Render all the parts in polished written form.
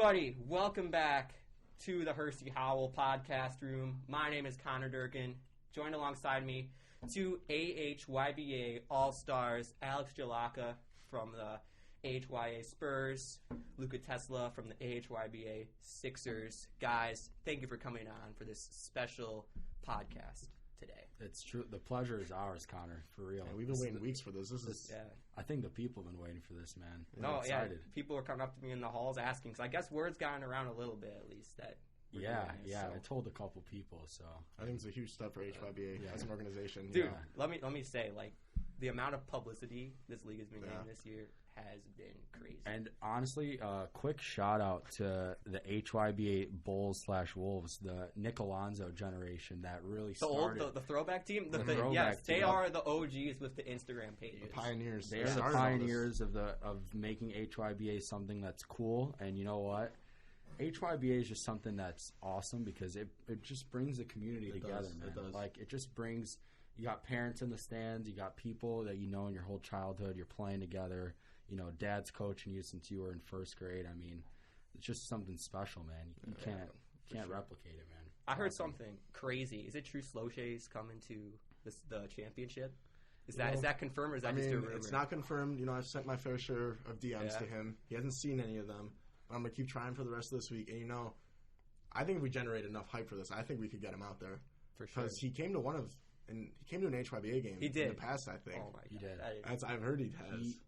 everybody, welcome back to the Hersey Howell podcast room. My name is Connor Durkin. Joined alongside me, two AHYBA All-Stars, Alex Jelaca from the AHYBA Spurs, Luka from the AHYBA Sixers. Guys, thank you for coming on for this special podcast today. It's true. The pleasure is ours, Connor, for real. Yeah, we've been waiting weeks for this. I think the people have been waiting for this, man. People were coming up to me in the halls asking, so I guess word's gotten around a little bit at least that. I told a couple people, so I think it's a huge step for HYBA as an organization. Dude, let me say, like, the amount of publicity this league has been getting this year has been crazy. And honestly, quick shout out to the HYBA Bulls/Wolves, the Nick Alonso generation that really started the throwback team. They are the OGs with the Instagram pages. The pioneers. They are the pioneers of making HYBA something that's cool. And you know what? HYBA is just something that's awesome because it just brings the community together, man. It does. Like, it just brings, you got parents in the stands, you got people that you know in your whole childhood, you're playing together, you know, dad's coaching you since you were in first grade. I mean, it's just something special, man. You can't replicate it, man. I heard something crazy. Is it true Sloché's coming to the championship? Is that confirmed or is that just a rumor? It's not confirmed. You know, I've sent my fair share of DMs to him. He hasn't seen any of them. I'm going to keep trying for the rest of this week. And, you know, I think if we generate enough hype for this, I think we could get him out there. For sure. Because he came to an HYBA game in the past, I think. Oh, my God. He did. I've heard he has.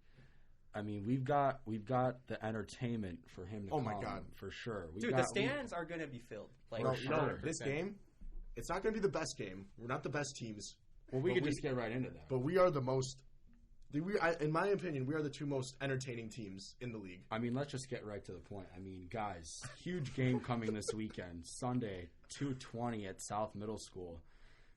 We've got the entertainment for him to come. Oh, my God. For sure. The stands are going to be filled. Like, this game, it's not going to be the best game. We're not the best teams. Well, we could just get right into that. But we are the most... in my opinion, we are the two most entertaining teams in the league. I mean, let's just get right to the point. I mean, guys, huge game coming this weekend. Sunday, 2:20 at South Middle School.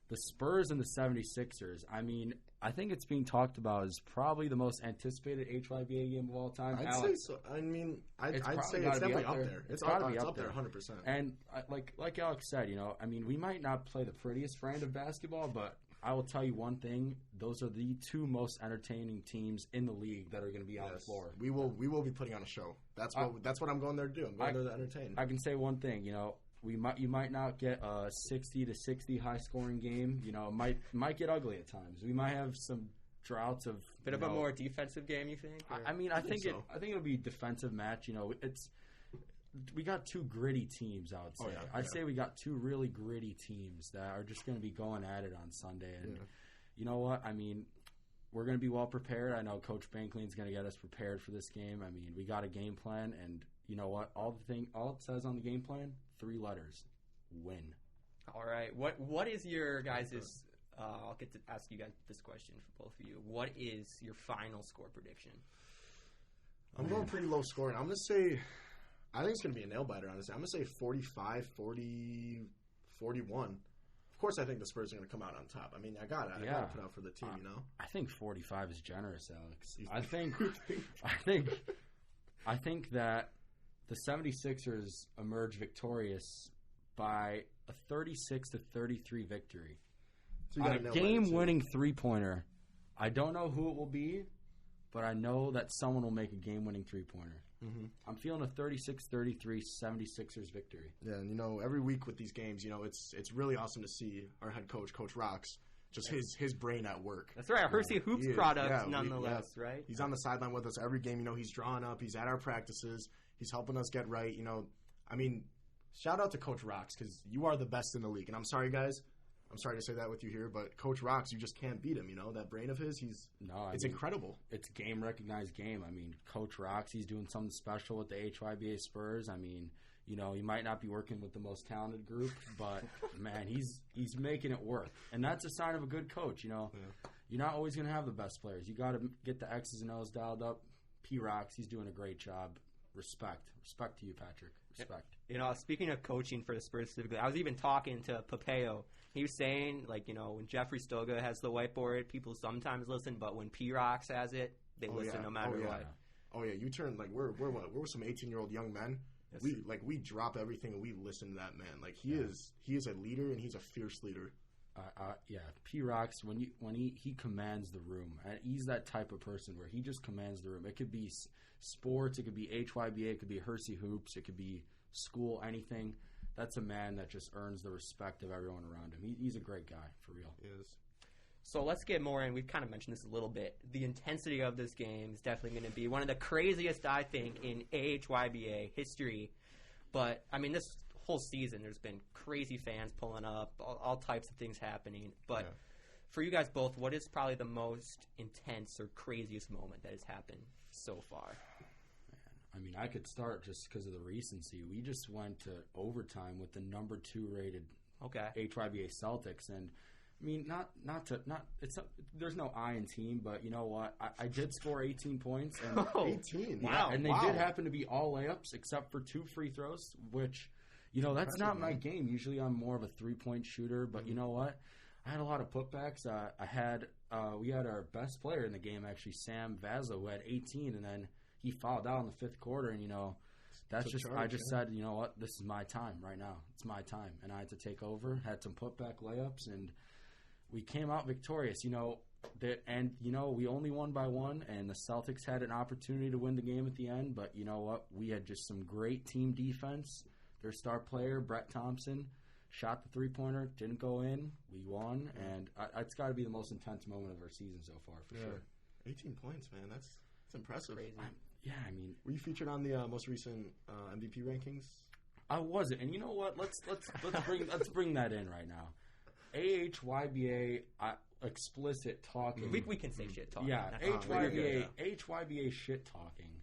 The Spurs and the 76ers. I mean, I think it's being talked about as probably the most anticipated HYBA game of all time. I'd say so. I mean, I'd say it's definitely up there. It's up there 100%. And like Alex said, you know, I mean, we might not play the prettiest brand of basketball, but I will tell you one thing: those are the two most entertaining teams in the league that are going to be on the floor. We will be putting on a show. That's what I'm going there to do. I'm going there to entertain. I can say one thing: you know, you might not get a 60-60 high scoring game. You know, it might get ugly at times. We might have some droughts of a more defensive game. You think? I think it'll be a defensive match. You know, we got two gritty teams, I would say. I'd say we got two really gritty teams that are just going to be going at it on Sunday. And you know what? I mean, we're going to be well prepared. I know Coach Banklin's going to get us prepared for this game. I mean, we got a game plan, and you know what? All it says on the game plan, 3 letters: win. All right. What is your guys'? I'll get to ask you guys this question for both of you. What is your final score prediction? I'm going pretty low scoring. I'm going to say. I think it's going to be a nail-biter, honestly. I'm going to say 45, 40, 41. Of course, I think the Spurs are going to come out on top. I mean, I got to put out for the team, you know? I think 45 is generous, Alex. I think that the 76ers emerge victorious by a 36-33 victory. So on a game-winning three-pointer. I don't know who it will be, but I know that someone will make a game-winning three-pointer. Mm-hmm. I'm feeling a 36-33 76ers victory. Yeah, and you know, every week with these games, you know, it's really awesome to see our head coach, Coach Rocks, just his brain at work. That's right, a Hersey Hoops product, nonetheless, right? He's on the sideline with us every game. You know, he's drawing up. He's at our practices. He's helping us get right. You know, I mean, shout out to Coach Rocks because you are the best in the league. And I'm sorry, guys. I'm sorry to say that with you here, but Coach Rocks, you just can't beat him. You know, that brain of his, it's incredible. It's game-recognized game. I mean, Coach Rocks, he's doing something special with the HYBA Spurs. I mean, you know, he might not be working with the most talented group, but, man, he's making it work. And that's a sign of a good coach, you know. Yeah. You're not always going to have the best players. You got to get the X's and O's dialed up. P. Rocks, he's doing a great job. Respect to you, Patrick. Respect. You know, speaking of coaching for the Spurs specifically, I was even talking to Papeo. He was saying, like, you know, when Jeffrey Stoga has the whiteboard, people sometimes listen, but when P-Rocks has it, they listen no matter what. Oh yeah, you turn like we're some 18-year-old young men. Yes. We drop everything and we listen to that man. Like he is a leader and he's a fierce leader. P-Rocks, when he commands the room. He's that type of person where he just commands the room. It could be sports, it could be HYBA, it could be Hersey Hoops, it could be school, anything. That's a man that just earns the respect of everyone around him. He's a great guy, for real. He is. So let's get more in. We've kind of mentioned this a little bit. The intensity of this game is definitely going to be one of the craziest, I think, in AHYBA history. But, I mean, this whole season there's been crazy fans pulling up, all types of things happening. But for you guys both, what is probably the most intense or craziest moment that has happened so far? I mean, I could start just because of the recency. We just went to overtime with the number 2 rated HYBA Celtics, and I mean, there's no I in team, but you know what? I did score 18 points. And 18? Wow. And they did happen to be all layups except for 2 free throws, which, you know, that's not my game. Usually I'm more of a 3-point shooter, but you know what? I had a lot of putbacks. We had our best player in the game, actually, Sam Vazzo, who had 18, and then he fouled out in the 5th quarter, and, you know, I just said, you know what? This is my time right now. It's my time. And I had to take over, had some putback layups, and we came out victorious, you know, we only won by 1, and the Celtics had an opportunity to win the game at the end, but you know what? We had just some great team defense. Their star player, Brett Thompson, shot the 3-pointer, didn't go in. We won, and it's got to be the most intense moment of our season so far, for sure. 18 points, man. That's impressive. Crazy. I mean, were you featured on the most recent MVP rankings? I wasn't, and you know what? Let's bring that in right now. AHYBA explicit talking. We can say shit talking. Yeah, HYBA shit talking.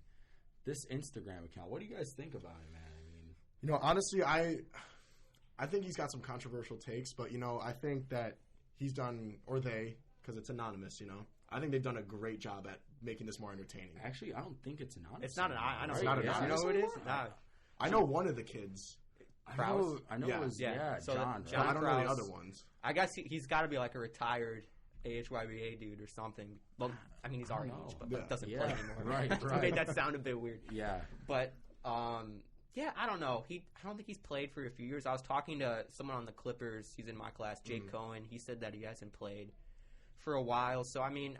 This Instagram account. What do you guys think about it, man? I mean, you know, honestly, I think he's got some controversial takes, but you know, I think that he's done, or they, because it's anonymous. You know, I think they've done a great job at making this more entertaining. Actually, I don't think it's anonymous. It's not an. I know. It's not anonymous. You know who it is? Nah. I know one of the kids. I know it was so John. I don't know the other ones. I guess he's got to be like a retired AHYBA dude or something. Well, I mean, he's our age, but doesn't play anymore. Right. Made that sound a bit weird. Yeah. But, I don't know. I don't think he's played for a few years. I was talking to someone on the Clippers. He's in my class, Jake Cohen. He said that he hasn't played for a while. So, I mean,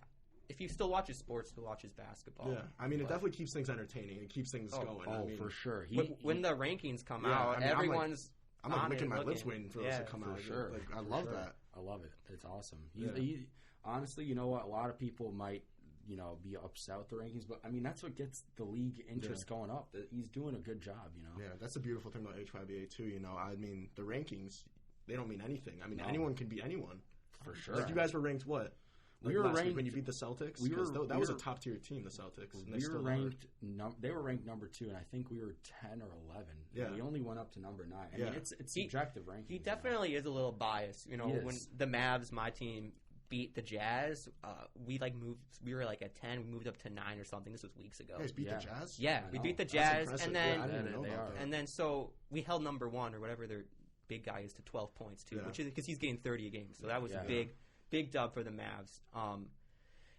if he still watches sports, he watches basketball. Yeah. I mean, it definitely keeps things entertaining. It keeps things going. Oh, I mean, for sure. When the rankings come out, everyone's I'm like licking my lips waiting for those to come out. Sure. Like, I love that. I love it. It's awesome. Honestly, you know what? A lot of people might, you know, be upset with the rankings, but I mean, that's what gets the league interest going up. He's doing a good job, you know. Yeah, that's the beautiful thing about HYBA too. You know, I mean, the rankings, they don't mean anything. I mean, anyone can beat anyone. For sure. Like, you guys were ranked what? We were ranked when you beat the Celtics. That was a top tier team, the Celtics. We were ranked. They were ranked number 2, and I think we were 10 or 11. Yeah. We only went up to number 9. I mean, it's subjective ranking. He definitely is a little biased. You know, when the Mavs, my team, beat the Jazz, we moved. We were like at 10. We moved up to 9 or something. This was weeks ago. You guys beat the Jazz? Yeah, we beat the Jazz, and then I didn't know about that. And then so we held number 1 or whatever their big guy is to 12 points too, which is because he's getting 30 a game. So that was a big dub for the Mavs.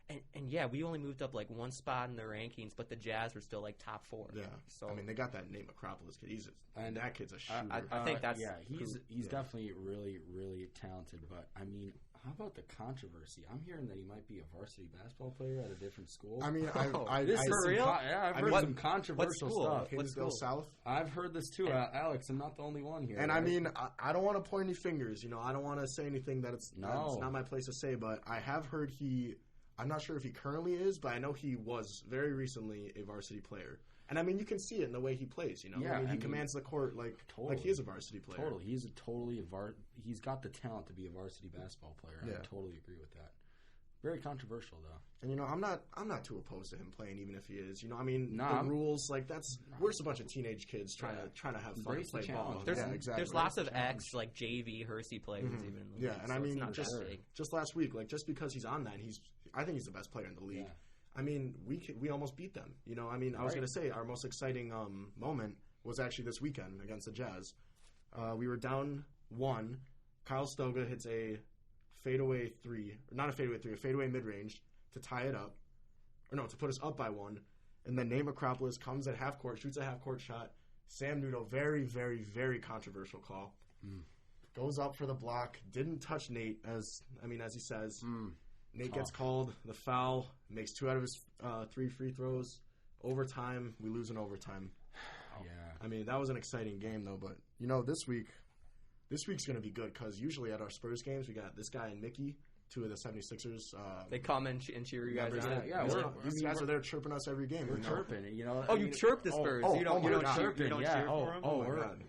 And we only moved up like 1 spot in the rankings, but the Jazz were still like top 4. Yeah. So I mean, they got that Nate Acropolis kid. That kid's a shooter. I think that's he's definitely really, really talented. But I mean, how about the controversy? I'm hearing that he might be a varsity basketball player at a different school. I mean, this is for real? I've heard some controversial stuff. Kingsville South. I've heard this too, Alex. I'm not the only one here. And I mean, I don't want to point any fingers. You know, I don't want to say anything that's not my place to say. But I have heard I'm not sure if he currently is, but I know he was very recently a varsity player. And I mean, you can see it in the way he plays. You know, he commands the court like he is a varsity player. Totally, he's he's got the talent to be a varsity basketball player. I totally agree with that. Very controversial though. And you know, I'm not too opposed to him playing, even if he is. You know, I mean, the rules we're just a bunch of teenage kids trying to have fun and play ball. There's lots of ex like JV Hersey players even in the league. Yeah, and I mean, just last week, like just because he's on that, I think he's the best player in the league. Yeah. I mean, we almost beat them. You know, I mean, I was going to say our most exciting moment was actually this weekend against the Jazz. We were down 1. Kyle Stoga hits a fadeaway 3, not a fadeaway 3, a fadeaway mid-range to tie it up. Or no, to put us up by 1. And then Nate Acropolis comes at half court, shoots a half court shot. Sam Nudo, very, very, very controversial call. goes up for the block, didn't touch Nate, as he says. Nate gets called, the foul, makes 2 out of his 3 free throws. Overtime, we lose in overtime. Yeah. I mean, that was an exciting game, though. But, this week's going to be good because usually at our Spurs games, we got this guy and Mickey, 2 of the 76ers. They come and cheer you guys on. Yeah, these guys are there chirping us every game. We're chirping. You chirp the Spurs. You don't cheer for them?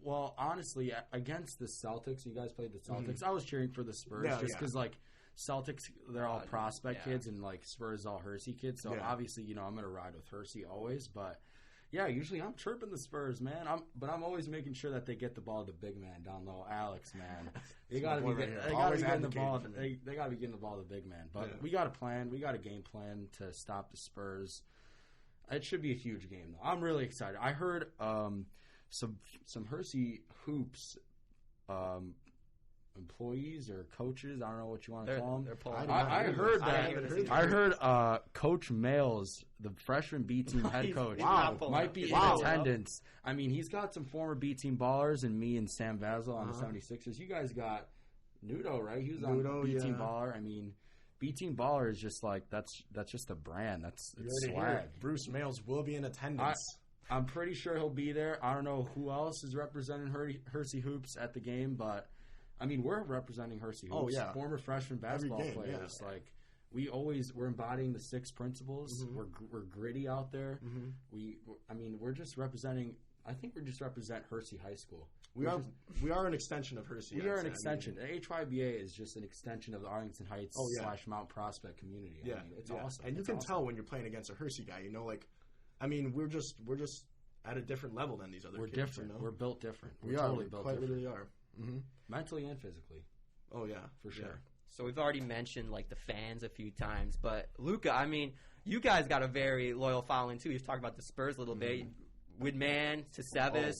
Well, honestly, against the Celtics, you guys played the Celtics. I was cheering for the Spurs because, Celtics, they're all prospect kids, and, Spurs all Hersey kids. So, obviously, I'm going to ride with Hersey always. But, yeah, usually I'm chirping the Spurs, man. I'm always making sure that they get the ball to the big man down low. Alex, man. They got to be getting the ball. They got to be getting the ball to the big man. But we got a plan. We got a game plan to stop the Spurs. It should be a huge game, though. I'm really excited. I heard some Hersey hoops employees or coaches, I don't know what you want to call them. I heard Coach Males, the freshman B team head coach, might be in attendance. I mean, he's got some former B team ballers and me and Sam Vasil on the 76ers. You guys got Nudo, right? He was on B team baller. I mean, B team baller is just that's just a brand. It's swag. Bruce Males will be in attendance. I'm pretty sure he'll be there. I don't know who else is representing Hersey hoops at the game, but I mean, we're representing Hersey hoops. Oh, yeah. Former freshman basketball players. Yeah. We're embodying the 6 principles. Mm-hmm. We're gritty out there. Mm-hmm. We're just representing. I think we just represent Hersey High School. We are an extension of Hersey. We are an extension. The HYBA is just an extension of the Arlington Heights / Mount Prospect community. Yeah, it's awesome. And you can tell when you're playing against a Hersey guy. We're just at a different level than these other kids. We're different. We're built different. We totally built different. Literally are. Mm-hmm. Mentally and physically. Oh, yeah. For sure. Yeah. So we've already mentioned, the fans a few times. But, Luka, you guys got a very loyal following, too. You've talked about the Spurs a little bit. Widman, Tasevis,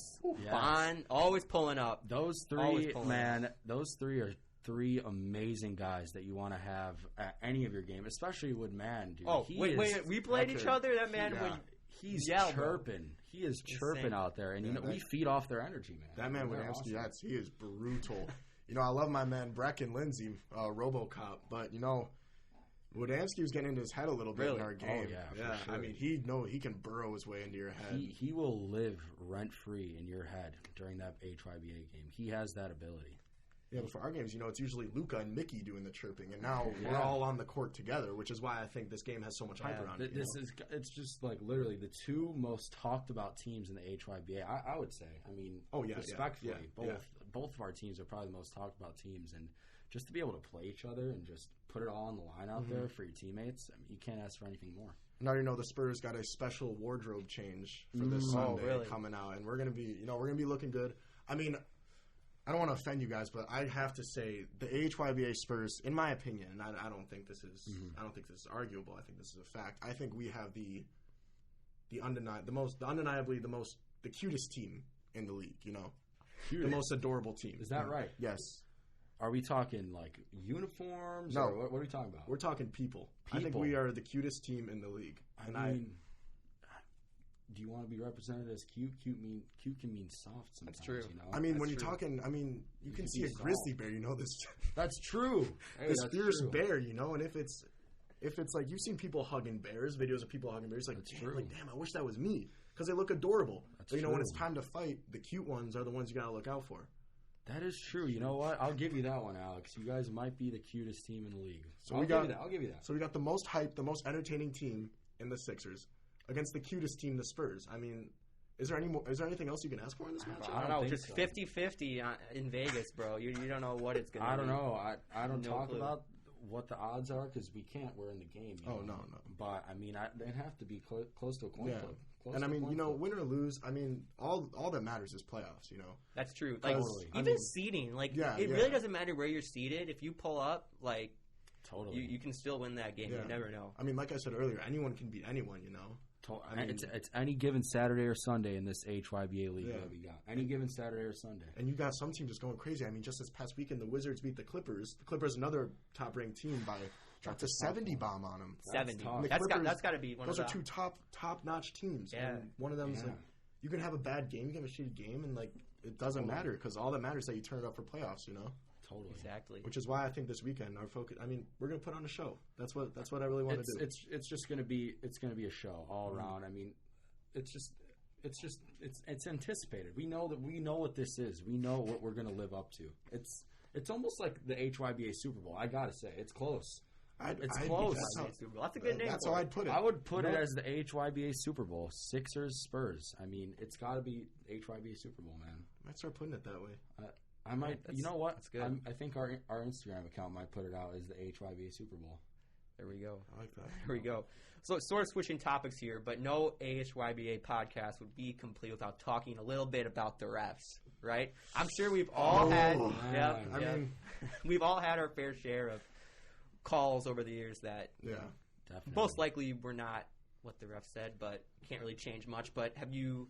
Bond, always pulling up. Those three are 3 amazing guys that you want to have at any of your game, especially Widman, dude. Oh, wait, we played each other? That man would... He's chirping. He is chirping out there, and we feed off their energy, man. That man Williamski, he is brutal. I love my man Brecken Lindsay, RoboCop, but Wodamski was getting into his head a little bit in our game. Oh yeah. For sure. He can burrow his way into your head. He will live rent free in your head during that HYBA game. He has that ability. Yeah, but for our games, it's usually Luka and Mickey doing the chirping, and now we're all on the court together, which is why I think this game has so much hype around it. It's just literally the 2 most talked about teams in the HYBA. I would say. Respectfully, both of our teams are probably the most talked about teams, and just to be able to play each other and just put it all on the line out there for your teammates, you can't ask for anything more. Now the Spurs got a special wardrobe change for this Sunday coming out, and we're gonna be looking good. I don't want to offend you guys, but I have to say the AHYBA Spurs, in my opinion, and I don't think this is arguable. I think this is a fact. I think we have the cutest team in the league. The most adorable team. Is that right? Yes. Are we talking uniforms? No. Or what are we talking about? We're talking people. I think we are the cutest team in the league. Do you want to be represented as cute? Cute can mean soft sometimes. That's true. When you're talking, you can see a grizzly bear. this. That's true. This fierce bear, and if it's you've seen people hugging bears, videos of people hugging bears, damn, I wish that was me because they look adorable. But when it's time to fight, the cute ones are the ones you gotta look out for. That is true. You know what? I'll give you that one, Alex. You guys might be the cutest team in the league. So I'll give you that. So we got the most hype, the most entertaining team in the Sixers against the cutest team, the Spurs. Is there anything else you can ask for in this match? I don't know. Just 50-50 in Vegas, bro. You don't know what it's going to be. I don't know. I don't talk about what the odds are because we can't. We're in the game. No. But they'd have to be close to a coin flip. Win or lose, all that matters is playoffs. That's true. Totally. Even seeding, really doesn't matter where you're seated. If you pull up, totally, you can still win that game. Yeah. You never know. Like I said earlier, anyone can beat anyone. It's any given Saturday or Sunday in this HYBA league that we got. Any given Saturday or Sunday. And you got some teams just going crazy. Just this past weekend, the Wizards beat the Clippers. The Clippers, another top-ranked team, dropped a 70 bomb on them. 70. That's got to be one of those. Those are 2 top-notch teams. Yeah. And one of them is you can have a bad game, you can have a shitty game, and it doesn't matter because all that matters is that you turn it up for playoffs. Totally. Exactly. Which is why I think this weekend our focus. I mean, we're gonna put on a show. That's what I really want to do. It's just gonna be a show all around. I mean, it's anticipated. We know what this is. We know what we're gonna live up to. It's almost like the HYBA Super Bowl. I gotta say, it's close. It's close. That's a good name. That's how I'd put it. I would put it as the HYBA Super Bowl. Sixers, Spurs. I mean, it's got to be HYBA Super Bowl, man. I might start putting it that way. I might. You know what? That's good. I think our Instagram account might put it out as the HYBA Super Bowl. There we go. I like that. There we go. So sort of switching topics here, but no AHYBA podcast would be complete without talking a little bit about the refs, right? I'm sure we've all we've all had our fair share of calls over the years that Definitely. most likely were not what the ref said, but can't really change much. But have you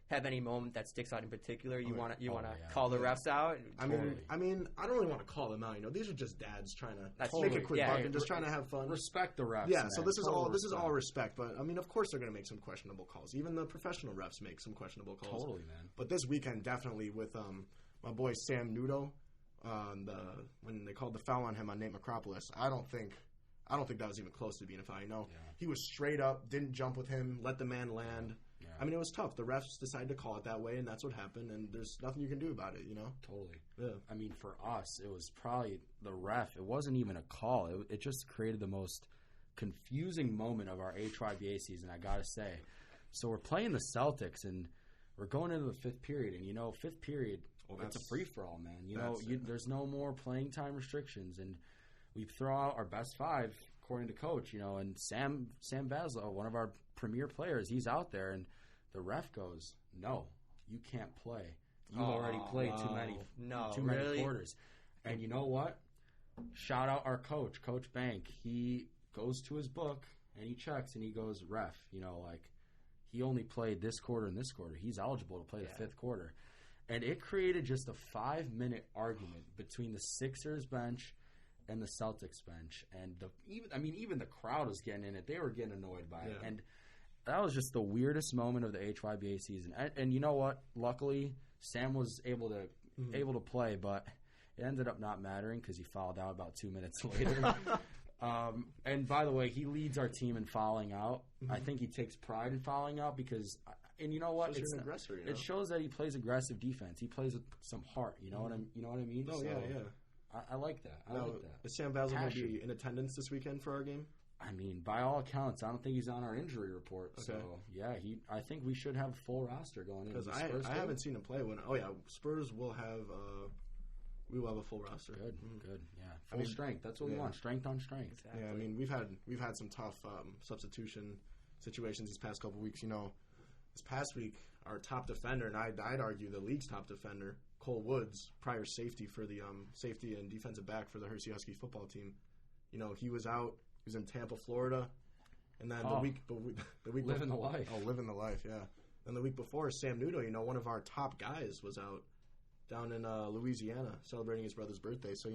have any moment that sticks out in particular? You want to call the refs out? I mean, I don't really want to call them out. These are just dads trying to make a quick buck and just trying to have fun. Respect the refs. Yeah, man. so this is all respect. But I mean, of course they're going to make some questionable calls. Even the professional refs make some questionable calls. Totally, man. But this weekend, definitely with my boy Sam Nudo, when they called the foul on him on Nate Macropolis, I don't think that was even close to being a foul. He was straight up, didn't jump with him, let the man land. Yeah. I mean, it was tough. The refs decided to call it that way, and that's what happened. And there's nothing you can do about it. Totally. Yeah. I mean, for us, it was probably the ref. It wasn't even a call. It just created the most confusing moment of our HYBA season, I gotta say. So we're playing the Celtics, and we're going into the fifth period. And fifth period. Well, it's a free-for-all, man. There's no more playing time restrictions, and we throw out our best five, according to Coach, and Sam Baslow, one of our premier players, he's out there, and the ref goes, no, you can't play. You've already played too many quarters. And you know what? Shout out our coach, Coach Bank. He goes to his book, and he checks, and he goes, ref, he only played this quarter and this quarter. He's eligible to play the fifth quarter. And it created just a 5-minute argument between the Sixers bench and the Celtics bench. And even the crowd was getting in it. They were getting annoyed by it. And that was just the weirdest moment of the HYBA season. And you know what? Luckily, Sam was able to play, but it ended up not mattering because he fouled out about 2 minutes later. And by the way, he leads our team in fouling out. I think he takes pride in fouling out because – and you know what? It's an aggressor. It shows that he plays aggressive defense. He plays with some heart. You know what I mean? Oh, so yeah. I like that. I like that. Is Sam Baslow going to be in attendance this weekend for our game? I mean, by all accounts, I don't think he's on our injury report. Okay. So, yeah, I think we should have a full roster going in. Because I haven't seen him play. Spurs will have we will have a full roster. Good, yeah. Full strength. That's what we want. Strength on strength. Exactly. Yeah, I mean, we've had some tough substitution situations these past couple weeks. This past week, our top defender, and I'd argue the league's top defender, Cole Woods, prior safety for the safety and defensive back for the Hersey Huskies football team. He was out. He was in Tampa, Florida, and then the week living the life. Oh, living the life, yeah. Then the week before, Sam Nudo, one of our top guys, was out down in Louisiana celebrating his brother's birthday. So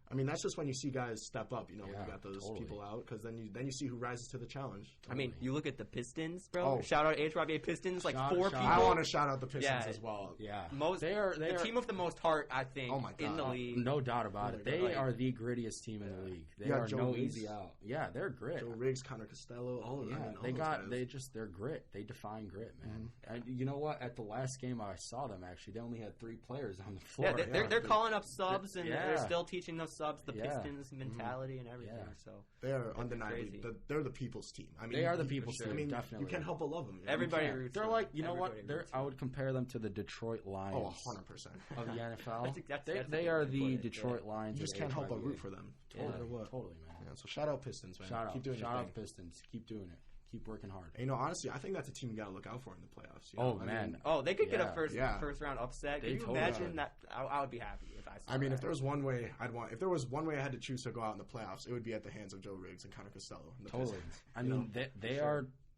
I mean, that's just when you see guys step up, when you got those people out, because then you see who rises to the challenge. Totally. I mean, you look at the Pistons, bro. Shout out HYBA Pistons, four people. I want to shout out the Pistons as well. Yeah, they are the team with the most heart, I think, in the league. No doubt about it. They are the grittiest team in the league. They are no easy out. Yeah, they're grit. Joe Riggs, Connor Costello, all of them. They're grit. They define grit, man. And you know what? At the last game I saw them, actually, they only had 3 players on the floor. Yeah, they're calling up subs, and they're still teaching those subs the Pistons mentality and everything. So they are undeniably they're the people's team. I mean, they are the people's team. I mean, definitely. You can't help but love them. Everybody roots. They're like, you know what? I would compare them to the Detroit Lions. Oh, 100% of the NFL. That's they are the Detroit Lions. You just can't help but root for them. Totally, man. Yeah, so shout out Pistons, man. Shout out Pistons. Keep doing it. Keep working hard. And, honestly, I think that's a team you got to look out for in the playoffs. Man. They could get a first round upset. Can you imagine that? I would be happy if I saw that. If there was one way if there was one way I had to choose to go out in the playoffs, it would be at the hands of Joe Riggs and Connor Costello. Totally.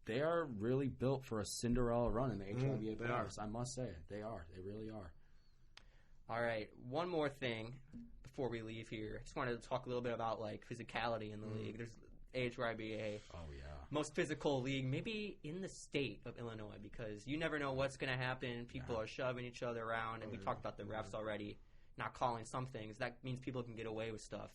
They are really built for a Cinderella run in the HYBA playoffs. I must say it. They are. They really are. All right. One more thing before we leave here. I just wanted to talk a little bit about physicality in the league. There's AHYBA. Oh, yeah. Most physical league, maybe in the state of Illinois, because you never know what's going to happen. People are shoving each other around, and we talked about the refs already not calling some things. That means people can get away with stuff.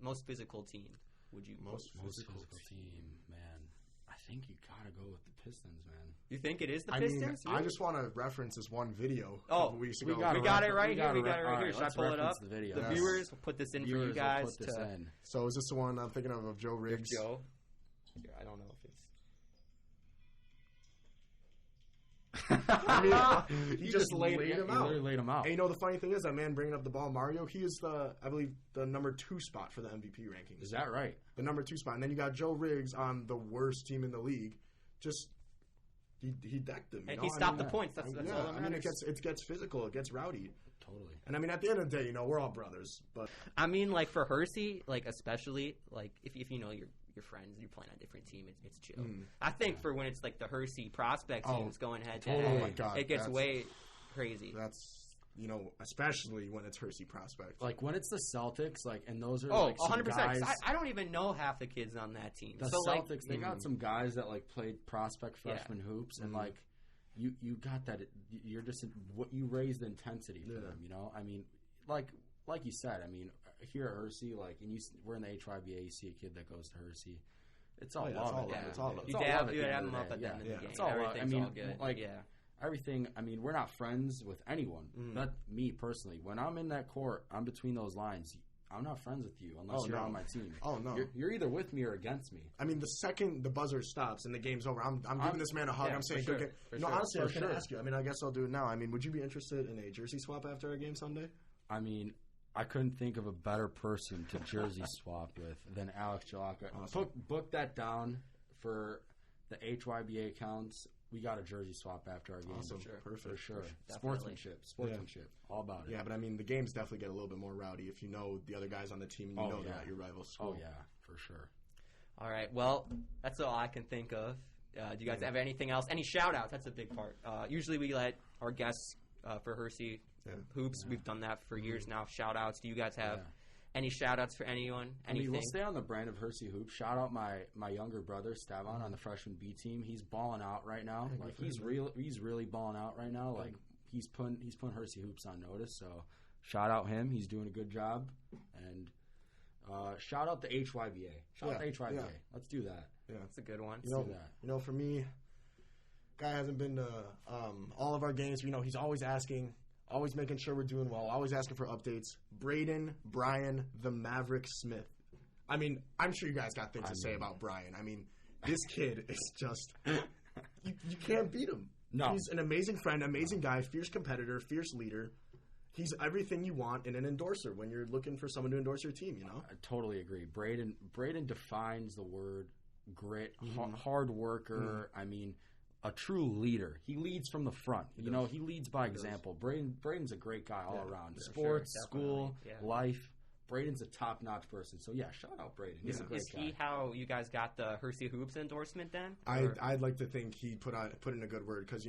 Most physical team, would you? Most physical team, man. I think you got to go with the Pistons, man. You think it is the Pistons? I just want to reference this one video. We got it right here. We got it right here. Should I pull it up? The video. The viewers will put this in for you guys. So is this the one I'm thinking of Joe Riggs? Joe? I don't know if it's... he just laid him out. He laid him out. And you know the funny thing is, that man bringing up the ball, Mario, he is I believe, the number 2 spot for the MVP rankings. Is that right? The number 2 spot. And then you got Joe Riggs on the worst team in the league. Just, he decked him. And he stopped the points. That's all that matters. It gets physical. It gets rowdy. Totally. And I mean, at the end of the day, we're all brothers. But I mean, like, for Hersey, like, especially, like, if you know your friends, you're playing on a different team, it's chill. I think for when it's like the Hersey prospect teams going head to head, oh my God, it gets way crazy. That's, especially when it's Hersey prospect. Like when it's the Celtics, like, and those are 100%. Guys, I don't even know half the kids on that team. The Celtics, they got some guys that like played prospect freshman hoops, and like you got that. You're just what you raise the intensity for them. I mean, like you said, I mean. Here at Hersey, like, and we're in the HYBA, you see a kid that goes to Hersey. It's all love. It's all love. You dab them up at the end of the game. It's all love. I mean, all good. Like, everything, I mean, we're not friends with anyone. Not me personally. When I'm in that court, I'm between those lines. I'm not friends with you unless you're on my team. Oh, no. You're either with me or against me. I mean, the second the buzzer stops and the game's over, I'm giving this man a hug. I'm saying, good game. Honestly, I was going to ask you. I mean, I guess I'll do it now. I mean, would you be interested in a jersey swap after our game Sunday? I mean, I couldn't think of a better person to jersey swap with than Alex Jelaca. Awesome. Book that down for the HYBA accounts. We got a jersey swap after our game. Awesome. Perfect. For sure. Definitely. Sportsmanship. All about it. Yeah, but I mean, the games definitely get a little bit more rowdy if you know the other guys on the team and you know they're at your rival school. Oh, yeah, for sure. All right. Well, that's all I can think of. Do you guys have anything else? Any shout-outs? That's a big part. Usually we let our guests for Hersey Hoops. We've done that for years now. Shout-outs. Do you guys have any shout-outs for anyone? Anything? I mean, we'll stay on the brand of Hersey Hoops. Shout out my younger brother, Stavon, on the freshman B team. He's balling out right now. Like, he's really balling out right now. Like, he's putting Hersey Hoops on notice. So, shout out him. He's doing a good job. And shout out the HYBA. Shout out the HYBA. Yeah. Let's do that. Yeah, that's a good one. Let's do that. For me, guy hasn't been to all of our games. He's always asking, always making sure we're doing well, always asking for updates. Braden, Brian, the Maverick Smith. I mean, I'm sure you guys got things to say about Brian. I mean, this kid is just you can't beat him. No. He's an amazing friend, amazing guy, fierce competitor, fierce leader. He's everything you want in an endorser when you're looking for someone to endorse your team, I totally agree. Braden defines the word grit, hard worker. I mean, a true leader. He leads from the front. He leads by example. Braden's a great guy all around. Sports, school, life. Braden's a top-notch person. So, shout out Braden. He's a great guy. Is he how you guys got the Hersey Hoops endorsement then? I'd like to think he put in a good word because,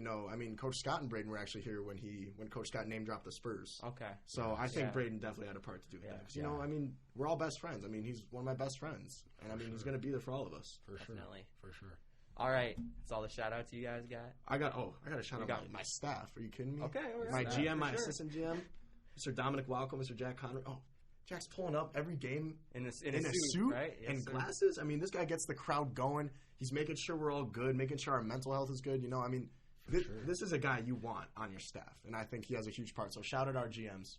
Coach Scott and Braden were actually here when Coach Scott name-dropped the Spurs. Okay. So, I think Braden definitely had a part to do with that. Because, we're all best friends. I mean, he's one of my best friends. And, he's going to be there for all of us. Definitely. For sure. All right. That's all the shout-outs you guys got? I got to shout out my staff. Are you kidding me? Okay. My GM, my assistant GM, Mr. Dominic Walco, Mr. Jack Connery. Oh, Jack's pulling up every game in a suit, right? And glasses. I mean, this guy gets the crowd going. He's making sure we're all good, making sure our mental health is good. This is a guy you want on your staff, and I think he has a huge part. So shout out our GMs.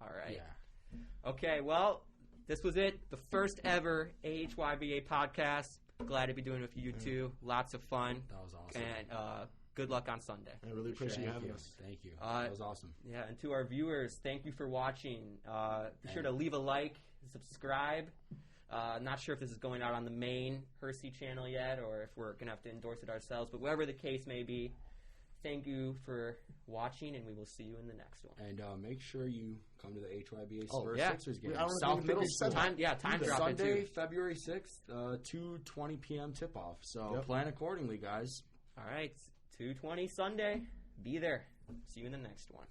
All right. Yeah. Okay, well, this was it. The first ever AHYBA podcast. Glad to be doing it with you two. Lots of fun. That was awesome. And good luck on Sunday. I really appreciate you having us. Thank you. That was awesome. Yeah, and to our viewers, thank you for watching. Be sure to leave a like, subscribe. Not sure if this is going out on the main Hersey channel yet or if we're going to have to endorse it ourselves, but whatever the case may be, thank you for watching, and we will see you in the next one. And make sure you come to the HYBA Spurs Sixers game. South Middle School. Time drop Sunday, February 6th, 2:20 p.m. tip-off. So plan accordingly, guys. All right. 2:20 Sunday. Be there. See you in the next one.